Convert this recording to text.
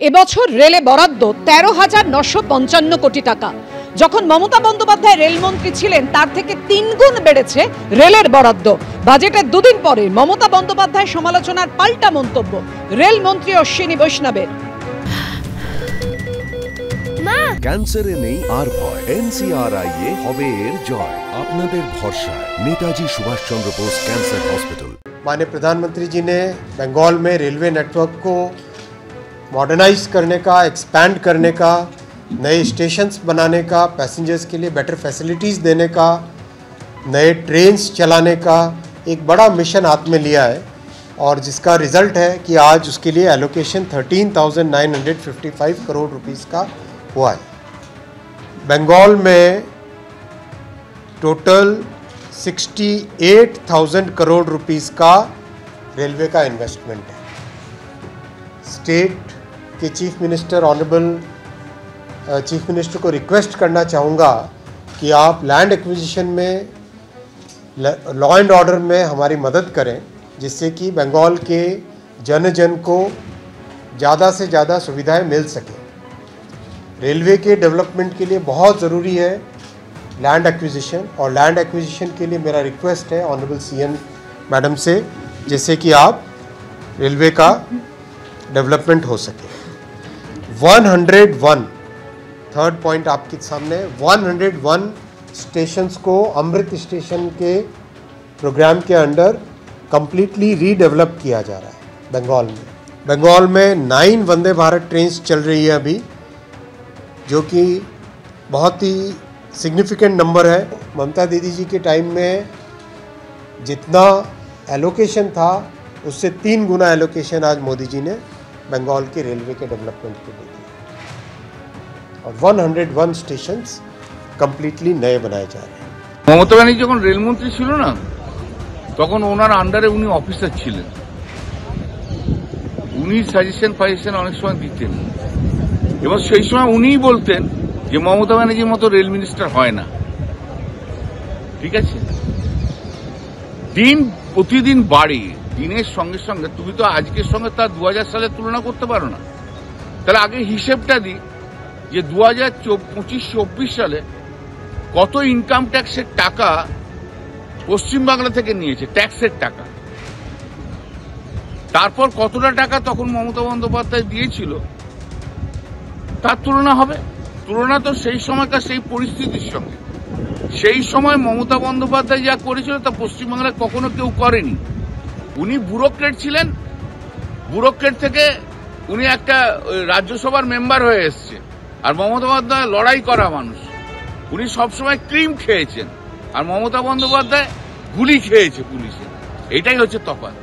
এবছর রেলে বরাদ্দ 13,955 কোটি টাকা। যখন মমতা বন্দ্যোপাধ্যায় রেলমন্ত্রী ছিলেন তার থেকে 3 গুণ বেড়েছে রেলের বরাদ্দ। বাজেটের দুদিন পরে মমতা বন্দ্যোপাধ্যায় সমালোচনার পাল্টা মন্তব্য রেলমন্ত্রী অশ্বিনী বৈষ্ণবের। ক্যান্সারে নেই আর ভয়, NCRI এ হবে এর জয়। আপনাদের ভরসা नेताजी सुभाष चंद्र बोस कैंसर हॉस्पिटल। माननीय प्रधानमंत्री जी ने बंगाल में रेलवे नेटवर्क को मॉडर्नाइज करने का, एक्सपैंड करने का, नए स्टेशंस बनाने का, पैसेंजर्स के लिए बेटर फैसिलिटीज़ देने का, नए ट्रेन्स चलाने का एक बड़ा मिशन हाथ में लिया है और जिसका रिज़ल्ट है कि आज उसके लिए एलोकेशन 13,955 करोड़ रुपीस का हुआ है। बंगाल में टोटल 68,000 करोड़ रुपीस का रेलवे का इन्वेस्टमेंट है। स्टेट के chief minister, honourable chief minister को रिक्वेस्ट करना चाहूँगा कि आप लैंड एक्विजिशन में, लॉ एंड ऑर्डर में हमारी मदद करें, जिससे कि बंगाल के जन जन को ज़्यादा से ज़्यादा सुविधाएं मिल सकें। रेलवे के डेवलपमेंट के लिए बहुत ज़रूरी है लैंड एक्विजिशन, और लैंड एक्विजिशन के लिए मेरा रिक्वेस्ट है ऑनरेबल CM मैडम से, जिससे कि आप रेलवे का डेवलपमेंट हो सके। 101 थर्ड पॉइंट आपके सामने, 101 स्टेशंस को अमृत स्टेशन के प्रोग्राम के अंडर कंप्लीटली रीडेवलप किया जा रहा है बंगाल में। बंगाल में 9 वंदे भारत ट्रेन्स चल रही है अभी, जो कि बहुत ही सिग्निफिकेंट नंबर है। ममता दीदी जी के टाइम में जितना एलोकेशन था उससे 3 गुना एलोकेशन आज मोदी जी ने बंगाल के रेलवे के डेवलपमेंट के लिए दिया, और 101 स्टेशंस कम्प्लीटली नए बनाए जा रहे हैं। মমতা ব্যানার্জি যখন রেলমন্ত্রী ছিল না, তখন ওনার আন্ডারে উনি অফিসার ছিলেন, উনি সাজেশন অনেক সময় দিতেন, এবং সেই সময় উনিই বলতেন যে মমতা ব্যানার্জির মতো রেল মিনিস্টার হয় না। ঠিক আছে, দিন প্রতিদিন বাড়ে, দিনের সঙ্গে সঙ্গে তুমি তো আজকের সঙ্গে তার 2000 সালের তুলনা করতে পারো না। তাহলে আগে হিসেবটা দিই যে 2025-24 সালে কত ইনকাম ট্যাক্সের টাকা পশ্চিমবাংলা থেকে নিয়েছে, ট্যাক্সের টাকা, তারপর কতটা টাকা তখন মমতা বন্দ্যোপাধ্যায় দিয়েছিল, তার তুলনা হবে। তুলনা তো সেই সময়কার সেই পরিস্থিতির সঙ্গে। সেই সময় মমতা বন্দ্যোপাধ্যায় যা করেছিল তা পশ্চিমবাংলায় কখনো কেউ করেনি। উনি ব্যুরোক্রেট ছিলেন, ব্যুরোক্রেট থেকে উনি একটা রাজ্যসভার মেম্বার হয়ে এসছে, আর মমতা বন্দ্যোপাধ্যায় লড়াই করা মানুষ। উনি সবসময় ক্রিম খেয়েছেন, আর মমতা বন্দ্যোপাধ্যায় গুলি খেয়েছে পুলিশে। এটাই হচ্ছে তফাৎ।